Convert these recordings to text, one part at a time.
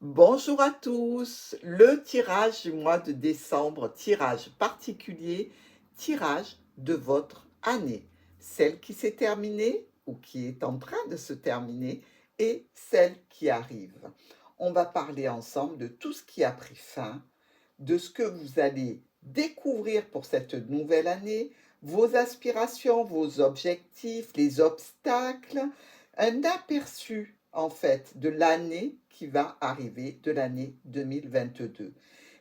Bonjour à tous, le tirage du mois de décembre, tirage particulier, tirage de votre année, celle qui s'est terminée ou qui est en train de se terminer et celle qui arrive. On va parler ensemble de tout ce qui a pris fin, de ce que vous allez découvrir pour cette nouvelle année, vos aspirations, vos objectifs, les obstacles, un aperçu en fait de l'année qui va arriver, de l'année 2022.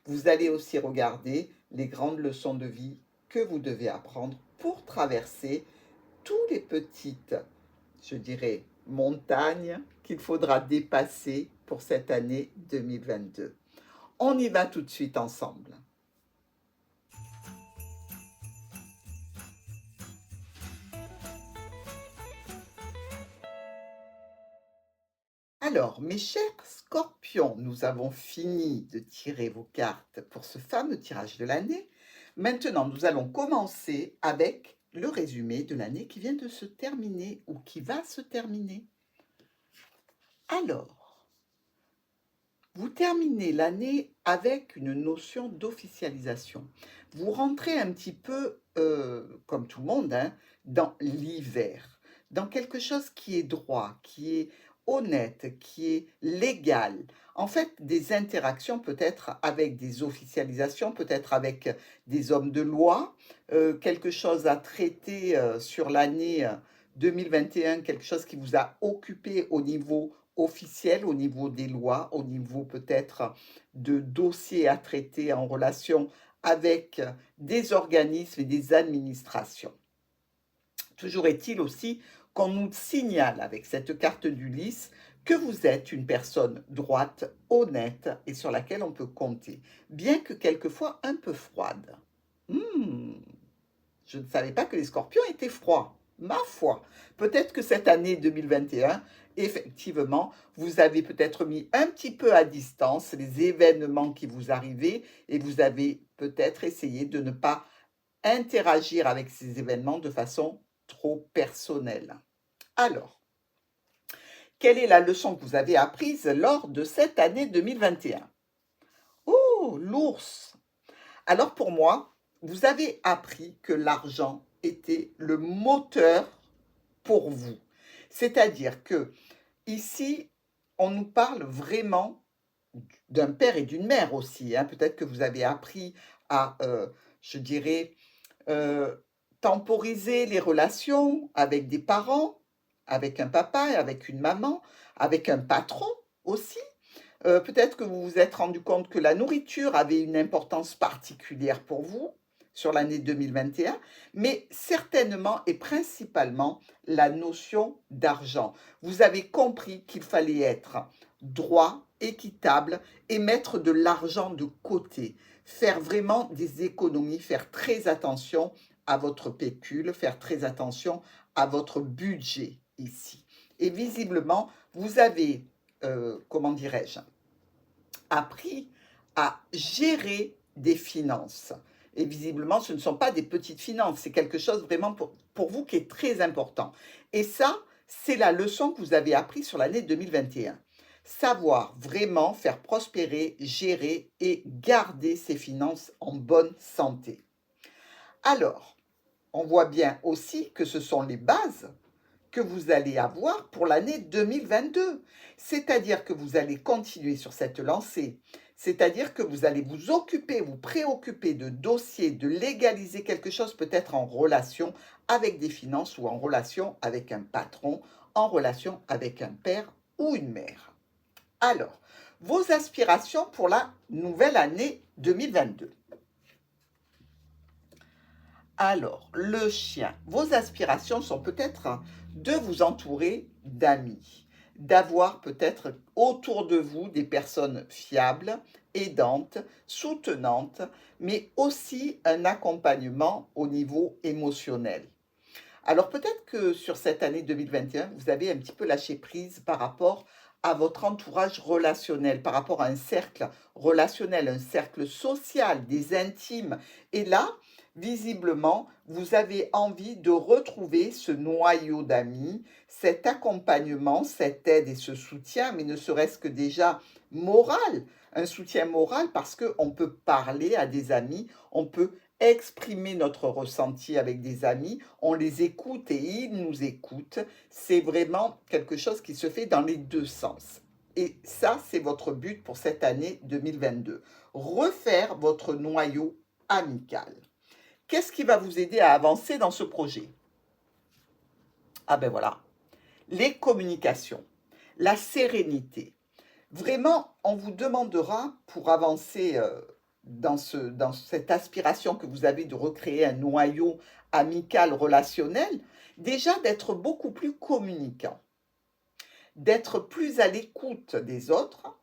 Vous allez aussi regarder les grandes leçons de vie que vous devez apprendre pour traverser toutes les petites, je dirais, montagnes qu'il faudra dépasser pour cette année 2022. On y va tout de suite ensemble. Alors, mes chers scorpions, nous avons fini de tirer vos cartes pour ce fameux tirage de l'année. Maintenant, nous allons commencer avec le résumé de l'année qui vient de se terminer ou qui va se terminer. Alors, vous terminez l'année avec une notion d'officialisation. Vous rentrez un petit peu, comme tout le monde, dans l'hiver, dans quelque chose qui est droit, qui est honnête, qui est légal. En fait, des interactions peut-être avec des officialisations, peut-être avec des hommes de loi, quelque chose à traiter sur l'année 2021, quelque chose qui vous a occupé au niveau officiel, au niveau des lois, au niveau peut-être de dossiers à traiter en relation avec des organismes et des administrations. Toujours est-il aussi qu'on nous signale avec cette carte d'Ulysse que vous êtes une personne droite, honnête et sur laquelle on peut compter, bien que quelquefois un peu froide. Je ne savais pas que les scorpions étaient froids. Ma foi, peut-être que cette année 2021, effectivement, vous avez peut-être mis un petit peu à distance les événements qui vous arrivaient et vous avez peut-être essayé de ne pas interagir avec ces événements de façon trop personnelle. Alors, quelle est la leçon que vous avez apprise lors de cette année 2021? Oh, l'ours! Alors pour moi, vous avez appris que l'argent était le moteur pour vous. C'est-à-dire que ici, on nous parle vraiment d'un père et d'une mère aussi. Peut-être que vous avez appris à, je dirais, euh, temporiser les relations avec des parents, avec un papa et avec une maman, avec un patron aussi. Peut-être que vous vous êtes rendu compte que la nourriture avait une importance particulière pour vous sur l'année 2021, mais certainement et principalement la notion d'argent. Vous avez compris qu'il fallait être droit, équitable et mettre de l'argent de côté, faire vraiment des économies, faire très attention à votre pécule, faire très attention à votre budget ici. Et visiblement, vous avez, comment dirais-je, appris à gérer des finances. Et visiblement, ce ne sont pas des petites finances, c'est quelque chose vraiment pour vous qui est très important. Et ça, c'est la leçon que vous avez apprise sur l'année 2021. Savoir vraiment faire prospérer, gérer et garder ses finances en bonne santé. Alors, on voit bien aussi que ce sont les bases que vous allez avoir pour l'année 2022. C'est-à-dire que vous allez continuer sur cette lancée. C'est-à-dire que vous allez vous occuper, vous préoccuper de dossiers, de légaliser quelque chose peut-être en relation avec des finances ou en relation avec un patron, en relation avec un père ou une mère. Alors, vos aspirations pour la nouvelle année 2022. Alors, le chien, vos aspirations sont peut-être de vous entourer d'amis, d'avoir peut-être autour de vous des personnes fiables, aidantes, soutenantes, mais aussi un accompagnement au niveau émotionnel. Alors peut-être que sur cette année 2021, vous avez un petit peu lâché prise par rapport à votre entourage relationnel, par rapport à un cercle relationnel, un cercle social, des intimes. Et là, Visiblement, vous avez envie de retrouver ce noyau d'amis, cet accompagnement, cette aide et ce soutien, mais ne serait-ce que déjà moral, un soutien moral parce qu'on peut parler à des amis, on peut exprimer notre ressenti avec des amis, on les écoute et ils nous écoutent. C'est vraiment quelque chose qui se fait dans les deux sens. Et ça, c'est votre but pour cette année 2022. Refaire votre noyau amical. Qu'est-ce qui va vous aider à avancer dans ce projet? Ah ben voilà, les communications, la sérénité. Vraiment, on vous demandera pour avancer dans cette aspiration que vous avez de recréer un noyau amical relationnel, déjà d'être beaucoup plus communicant, d'être plus à l'écoute des autres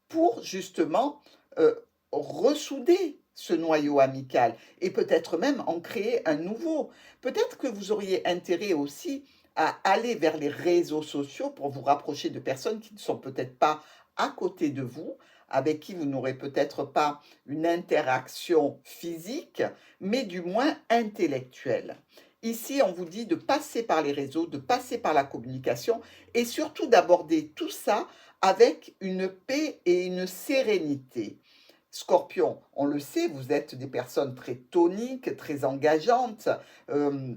pour justement euh, ressouder ce noyau amical et peut-être même en créer un nouveau. Peut-être que vous auriez intérêt aussi à aller vers les réseaux sociaux pour vous rapprocher de personnes qui ne sont peut-être pas à côté de vous, avec qui vous n'aurez peut-être pas une interaction physique, mais du moins intellectuelle. Ici, on vous dit de passer par les réseaux, de passer par la communication et surtout d'aborder tout ça avec une paix et une sérénité. Scorpion, on le sait, vous êtes des personnes très toniques, très engageantes. euh,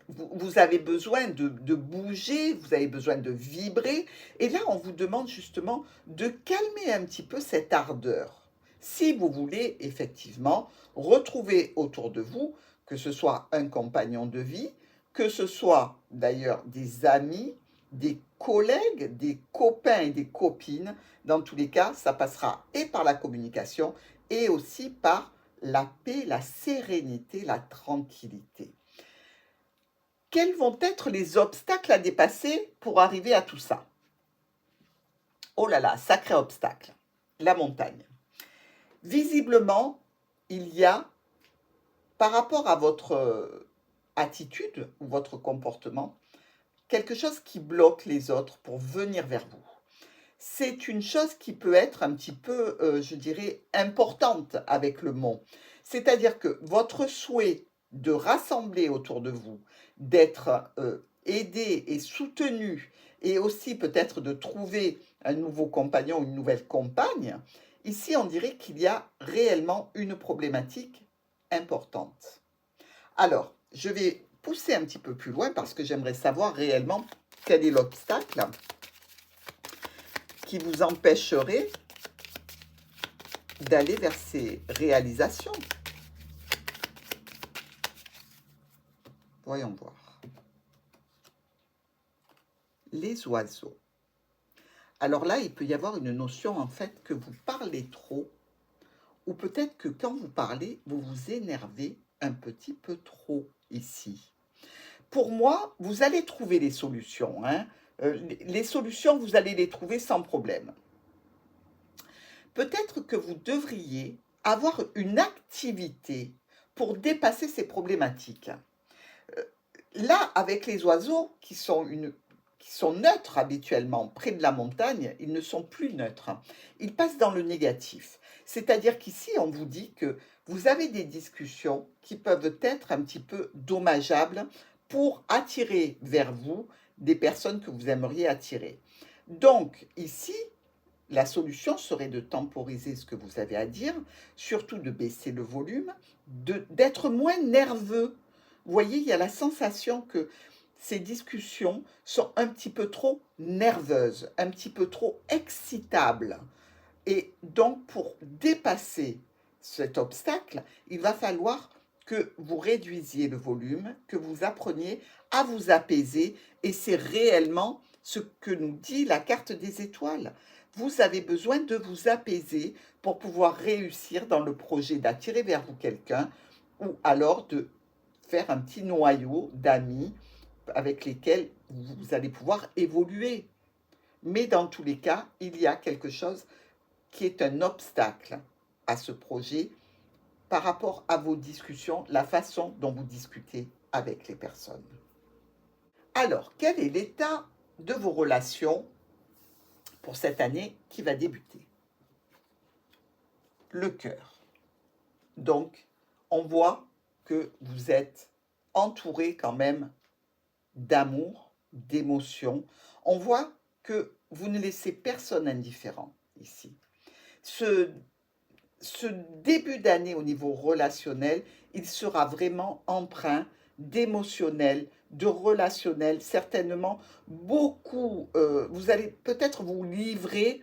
vous avez besoin de bouger, vous avez besoin de vibrer. Et là, on vous demande justement de calmer un petit peu cette ardeur. Si vous voulez effectivement retrouver autour de vous, que ce soit un compagnon de vie, que ce soit d'ailleurs des amis, des collègues, des copains et des copines, dans tous les cas, ça passera et par la communication et aussi par la paix, la sérénité, la tranquillité. Quels vont être les obstacles à dépasser pour arriver à tout ça? Oh là là, sacré obstacle, la montagne. Visiblement, il y a, par rapport à votre attitude ou votre comportement, quelque chose qui bloque les autres pour venir vers vous. C'est une chose qui peut être un petit peu, je dirais, importante avec le mot. C'est-à-dire que votre souhait de rassembler autour de vous, d'être aidé et soutenu, et aussi peut-être de trouver un nouveau compagnon ou une nouvelle compagne, ici on dirait qu'il y a réellement une problématique importante. Alors, je vais pousser un petit peu plus loin parce que j'aimerais savoir réellement quel est l'obstacle qui vous empêcherait d'aller vers ces réalisations. Voyons voir. Les oiseaux. Alors là, il peut y avoir une notion en fait que vous parlez trop, ou peut-être que quand vous parlez, vous vous énervez un petit peu trop ici. Pour moi, vous allez trouver les solutions. Hein. Les solutions, vous allez les trouver sans problème. Peut-être que vous devriez avoir une activité pour dépasser ces problématiques. Là, avec les oiseaux qui sont neutres habituellement près de la montagne, ils ne sont plus neutres. Ils passent dans le négatif. C'est-à-dire qu'ici, on vous dit que vous avez des discussions qui peuvent être un petit peu dommageables pour attirer vers vous des personnes que vous aimeriez attirer. Donc, ici, la solution serait de temporiser ce que vous avez à dire, surtout de baisser le volume, d'être moins nerveux. Vous voyez, il y a la sensation que ces discussions sont un petit peu trop nerveuses, un petit peu trop excitables. Et donc, pour dépasser cet obstacle, il va falloir que vous réduisiez le volume, que vous appreniez à vous apaiser. Et c'est réellement ce que nous dit la carte des étoiles. Vous avez besoin de vous apaiser pour pouvoir réussir dans le projet d'attirer vers vous quelqu'un ou alors de faire un petit noyau d'amis avec lesquels vous allez pouvoir évoluer. Mais dans tous les cas, il y a quelque chose qui est un obstacle à ce projet par rapport à vos discussions, la façon dont vous discutez avec les personnes. Alors, quel est l'état de vos relations pour cette année qui va débuter? Le cœur. Donc, on voit que vous êtes entouré quand même d'amour, d'émotion. On voit que vous ne laissez personne indifférent ici. Ce, ce début d'année au niveau relationnel, il sera vraiment empreint d'émotionnel, de relationnel, certainement beaucoup. Vous allez peut-être vous livrer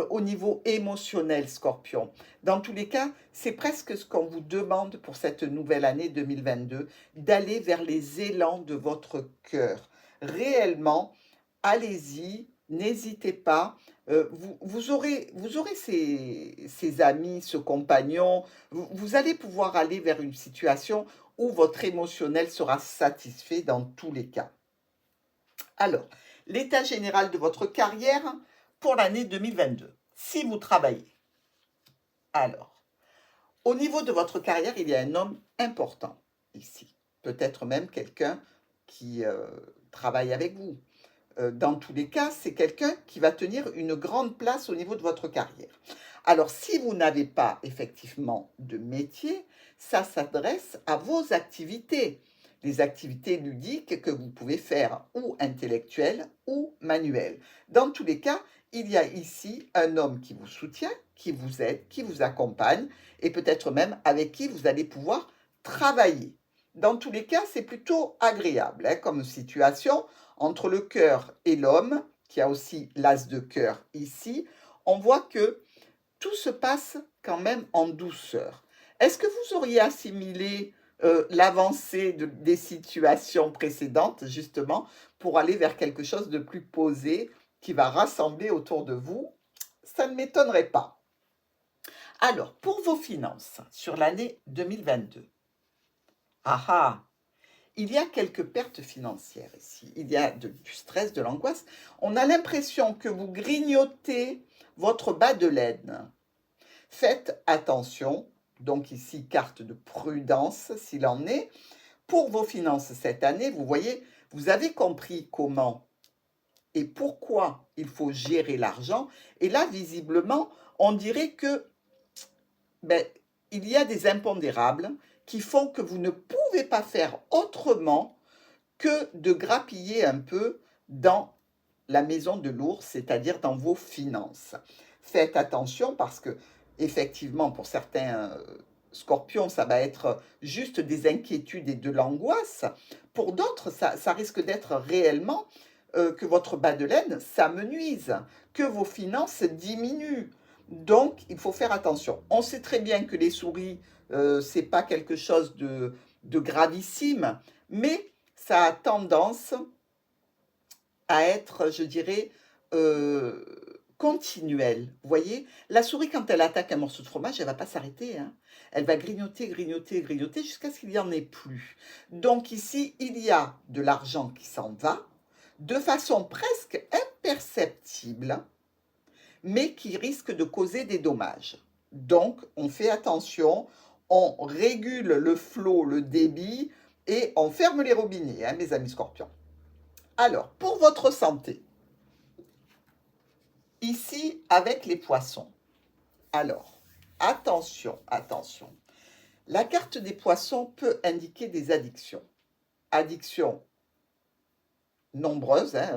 au niveau émotionnel, Scorpion. Dans tous les cas, c'est presque ce qu'on vous demande pour cette nouvelle année 2022, d'aller vers les élans de votre cœur. Réellement, allez-y, n'hésitez pas. Vous aurez ces amis, ce compagnon. Vous allez pouvoir aller vers une situation où votre émotionnel sera satisfait dans tous les cas. Alors, l'état général de votre carrière pour l'année 2022, si vous travaillez. Alors, au niveau de votre carrière, il y a un homme important ici. Peut-être même quelqu'un qui travaille avec vous. Dans tous les cas, c'est quelqu'un qui va tenir une grande place au niveau de votre carrière. Alors, si vous n'avez pas effectivement de métier, ça s'adresse à vos activités. Les activités ludiques que vous pouvez faire ou intellectuelles ou manuelles. Dans tous les cas, il y a ici un homme qui vous soutient, qui vous aide, qui vous accompagne et peut-être même avec qui vous allez pouvoir travailler. Dans tous les cas, c'est plutôt agréable comme situation entre le cœur et l'homme, qui a aussi l'as de cœur ici. On voit que tout se passe quand même en douceur. Est-ce que vous auriez assimilé l'avancée des situations précédentes, justement, pour aller vers quelque chose de plus posé qui va rassembler autour de vous? Ça ne m'étonnerait pas. Alors, pour vos finances sur l'année 2022, il y a quelques pertes financières ici. Il y a du stress, de l'angoisse. On a l'impression que vous grignotez votre bas de laine. Faites attention. Donc ici, carte de prudence s'il en est. Pour vos finances cette année, vous voyez, vous avez compris comment et pourquoi il faut gérer l'argent. Et là, visiblement, on dirait que il y a des impondérables qui font que vous ne pouvez pas faire autrement que de grappiller un peu dans la maison de l'ours, c'est-à-dire dans vos finances. Faites attention parce que, effectivement, pour certains scorpions, ça va être juste des inquiétudes et de l'angoisse. Pour d'autres, ça risque d'être réellement que votre bas de laine s'amenuise, que vos finances diminuent. Donc, il faut faire attention. On sait très bien que les souris, c'est pas quelque chose de gravissime, mais ça a tendance à être, je dirais, continuel. Vous voyez, la souris, quand elle attaque un morceau de fromage, elle va pas s'arrêter, hein. Elle va grignoter, grignoter, grignoter jusqu'à ce qu'il n'y en ait plus. Donc ici, il y a de l'argent qui s'en va de façon presque imperceptible, mais qui risque de causer des dommages. Donc, on fait attention, on régule le flot, le débit, et on ferme les robinets, hein, mes amis scorpions. Alors, pour votre santé, ici, avec les poissons. Alors, attention, attention. La carte des poissons peut indiquer des addictions. Addictions nombreuses, hein,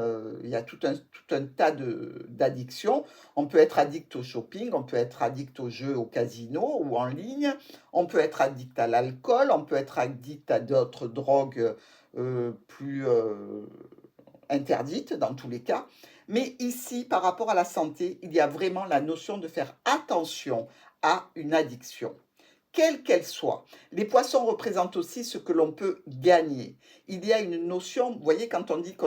il y a tout un tas d'addictions. On peut être addict au shopping, on peut être addict aux jeux au casino ou en ligne, on peut être addict à l'alcool, on peut être addict à d'autres drogues plus interdites dans tous les cas. Mais ici, par rapport à la santé, il y a vraiment la notion de faire attention à une addiction, quelle qu'elle soit. Les poissons représentent aussi ce que l'on peut gagner. Il y a une notion, vous voyez, quand on dit que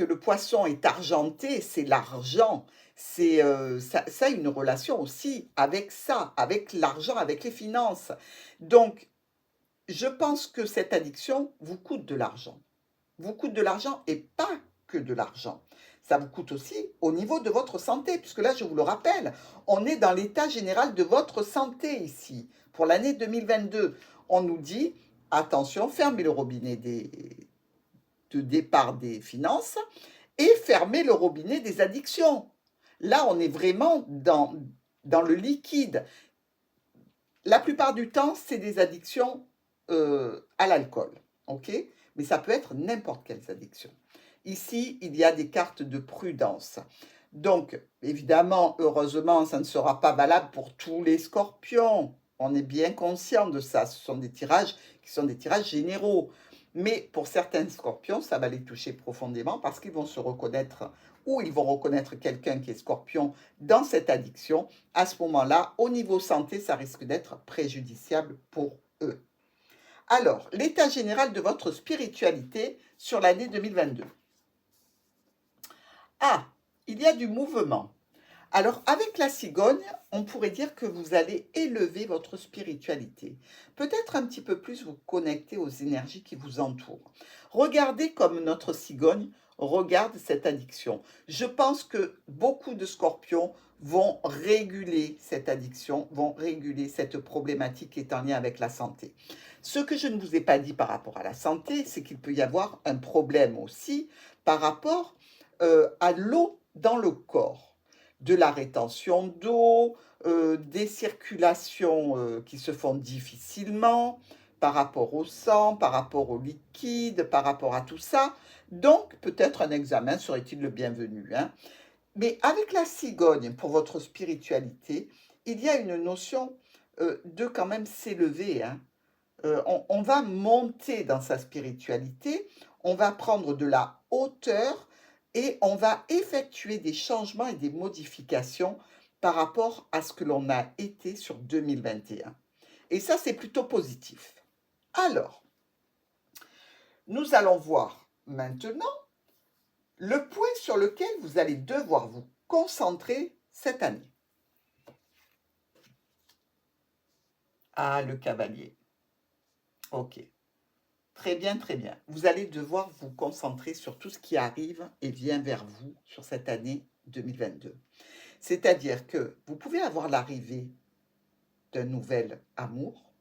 le poisson est argenté, c'est l'argent. Ça a une relation aussi avec ça, avec l'argent, avec les finances. Donc, je pense que cette addiction vous coûte de l'argent. Vous coûte de l'argent et pas que de l'argent. Ça vous coûte aussi au niveau de votre santé, puisque là, je vous le rappelle, on est dans l'état général de votre santé ici. Pour l'année 2022, on nous dit, attention, fermez le robinet de départ des finances et fermez le robinet des addictions. Là, on est vraiment dans le liquide. La plupart du temps, c'est des addictions à l'alcool, ok? Mais ça peut être n'importe quelle addiction. Ici, il y a des cartes de prudence. Donc, évidemment, heureusement, ça ne sera pas valable pour tous les scorpions. On est bien conscient de ça. Ce sont des tirages qui sont des tirages généraux. Mais pour certains scorpions, ça va les toucher profondément parce qu'ils vont se reconnaître ou ils vont reconnaître quelqu'un qui est scorpion dans cette addiction. À ce moment-là, au niveau santé, ça risque d'être préjudiciable pour eux. Alors, l'état général de votre spiritualité sur l'année 2022. Ah, il y a du mouvement. Alors, avec la cigogne, on pourrait dire que vous allez élever votre spiritualité. Peut-être un petit peu plus vous connecter aux énergies qui vous entourent. Regardez comme notre cigogne regarde cette addiction. Je pense que beaucoup de scorpions vont réguler cette addiction, vont réguler cette problématique qui est en lien avec la santé. Ce que je ne vous ai pas dit par rapport à la santé, c'est qu'il peut y avoir un problème aussi par rapport à l'eau dans le corps, de la rétention d'eau, des circulations qui se font difficilement par rapport au sang, par rapport au liquide, par rapport à tout ça. Donc, peut-être un examen serait-il le bienvenu, hein. Mais avec la cigogne, pour votre spiritualité, il y a une notion de quand même s'élever, hein. On va monter dans sa spiritualité, on va prendre de la hauteur et on va effectuer des changements et des modifications par rapport à ce que l'on a été sur 2021. Et ça, c'est plutôt positif. Alors, nous allons voir maintenant le point sur lequel vous allez devoir vous concentrer cette année. Ah, le cavalier. Ok. Très bien, très bien. Vous allez devoir vous concentrer sur tout ce qui arrive et vient vers vous sur cette année 2022. C'est-à-dire que vous pouvez avoir l'arrivée d'un nouvel amour,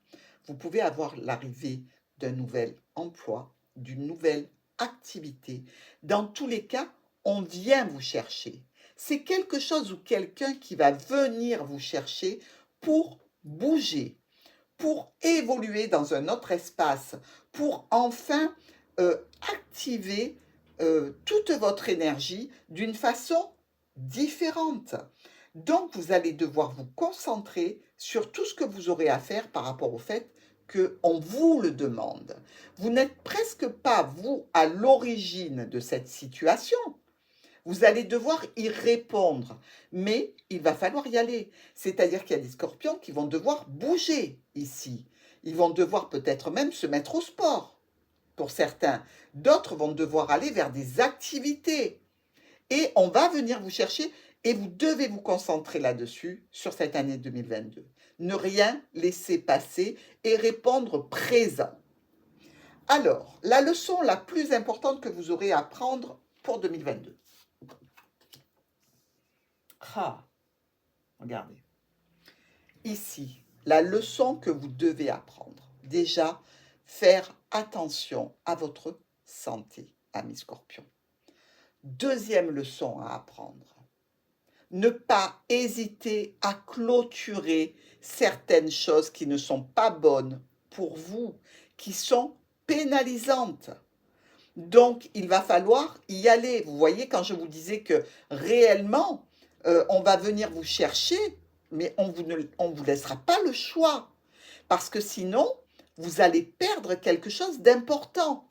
vous pouvez avoir l'arrivée d'un nouvel emploi, d'une nouvelle activité. Dans tous les cas, on vient vous chercher. C'est quelque chose ou quelqu'un qui va venir vous chercher pour bouger, pour évoluer dans un autre espace, pour enfin activer toute votre énergie d'une façon différente. Donc, vous allez devoir vous concentrer sur tout ce que vous aurez à faire par rapport au fait qu'on vous le demande. Vous n'êtes presque pas, vous, à l'origine de cette situation. Vous allez devoir y répondre, mais il va falloir y aller. C'est-à-dire qu'il y a des scorpions qui vont devoir bouger ici. Ils vont devoir peut-être même se mettre au sport, pour certains. D'autres vont devoir aller vers des activités. Et on va venir vous chercher et vous devez vous concentrer là-dessus sur cette année 2022. Ne rien laisser passer et répondre présent. Alors, la leçon la plus importante que vous aurez à apprendre pour 2022. Ah, regardez. Ici, la leçon que vous devez apprendre. Déjà, faire attention à votre santé, amis scorpions. Deuxième leçon à apprendre. Ne pas hésiter à clôturer certaines choses qui ne sont pas bonnes pour vous, qui sont pénalisantes. Donc, il va falloir y aller. Vous voyez, quand je vous disais que réellement, on va venir vous chercher, mais on vous laissera pas le choix. Parce que sinon, vous allez perdre quelque chose d'important.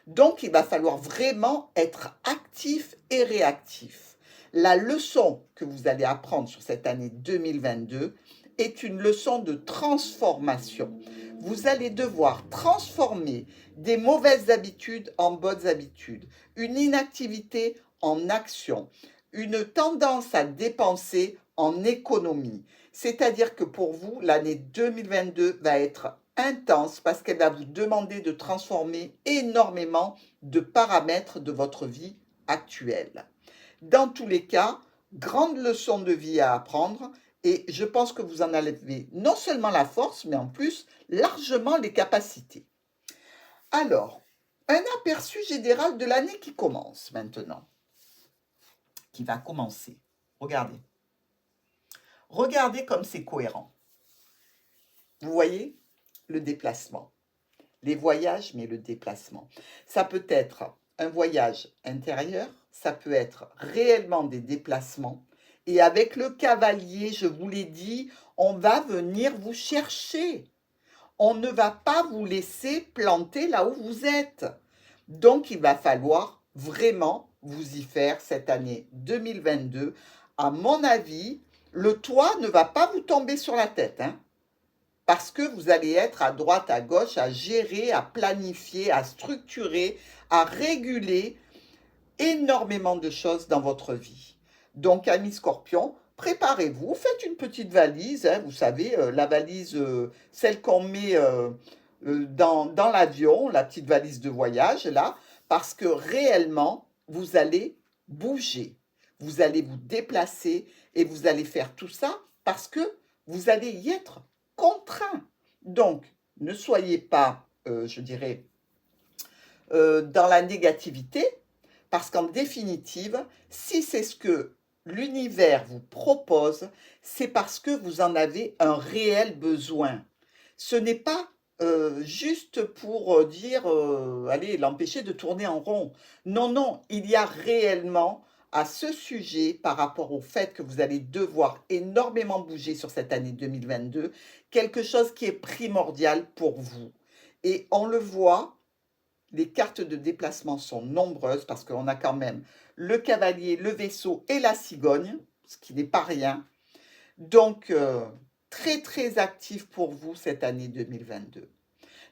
Donc, il va falloir vraiment être actif et réactif. La leçon que vous allez apprendre sur cette année 2022 est une leçon de transformation. Vous allez devoir transformer des mauvaises habitudes en bonnes habitudes, une inactivité en action, une tendance à dépenser en économie. C'est-à-dire que pour vous, l'année 2022 va être intense parce qu'elle va vous demander de transformer énormément de paramètres de votre vie actuelle. Dans tous les cas, grande leçon de vie à apprendre et je pense que vous en avez non seulement la force, mais en plus largement les capacités. Alors, un aperçu général de l'année qui commence maintenant, qui va commencer. Regardez. Regardez comme c'est cohérent. Vous voyez? Le déplacement. Les voyages, mais le déplacement. Ça peut être un voyage intérieur, ça peut être réellement des déplacements. Et avec le cavalier, je vous l'ai dit, on va venir vous chercher. On ne va pas vous laisser planter là où vous êtes. Donc, il va falloir vraiment vous y faire cette année 2022. À mon avis, le toit ne va pas vous tomber sur la tête, hein, parce que vous allez être à droite, à gauche, à gérer, à planifier, à structurer, à réguler énormément de choses dans votre vie. Donc, amis scorpions, préparez-vous, faites une petite valise, hein, vous savez, la valise, celle qu'on met dans l'avion, la petite valise de voyage, là, parce que réellement, vous allez bouger, vous allez vous déplacer et vous allez faire tout ça parce que vous allez y être contraint. Donc, ne soyez pas, je dirais, dans la négativité, parce qu'en définitive, si c'est ce que l'univers vous propose, c'est parce que vous en avez un réel besoin. Ce n'est pas juste pour dire, allez, l'empêcher de tourner en rond. Non, non, il y a réellement à ce sujet, par rapport au fait que vous allez devoir énormément bouger sur cette année 2022, quelque chose qui est primordial pour vous. Et on le voit, les cartes de déplacement sont nombreuses parce qu'on a quand même le cavalier, le vaisseau et la cigogne, ce qui n'est pas rien. Donc, très très actif pour vous cette année 2022.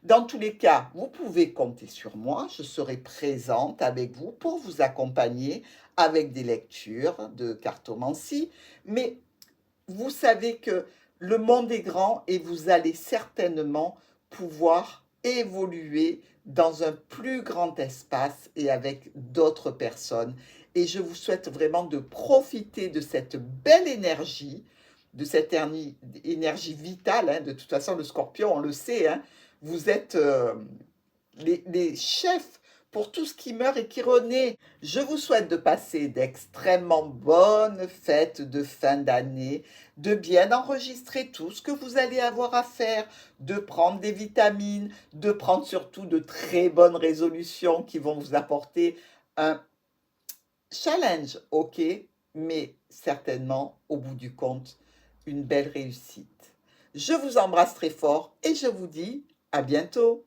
Dans tous les cas, vous pouvez compter sur moi. Je serai présente avec vous pour vous accompagner avec des lectures de cartomancie. Mais vous savez que le monde est grand et vous allez certainement pouvoir évoluer dans un plus grand espace et avec d'autres personnes. Et je vous souhaite vraiment de profiter de cette belle énergie, de cette énergie vitale, hein. De toute façon, le scorpion, on le sait, hein, vous êtes les chefs pour tout ce qui meurt et qui renaît. Je vous souhaite de passer d'extrêmement bonnes fêtes de fin d'année, de bien enregistrer tout ce que vous allez avoir à faire, de prendre des vitamines, de prendre surtout de très bonnes résolutions qui vont vous apporter un challenge, ok, mais certainement, au bout du compte, une belle réussite. Je vous embrasse très fort et je vous dis à bientôt.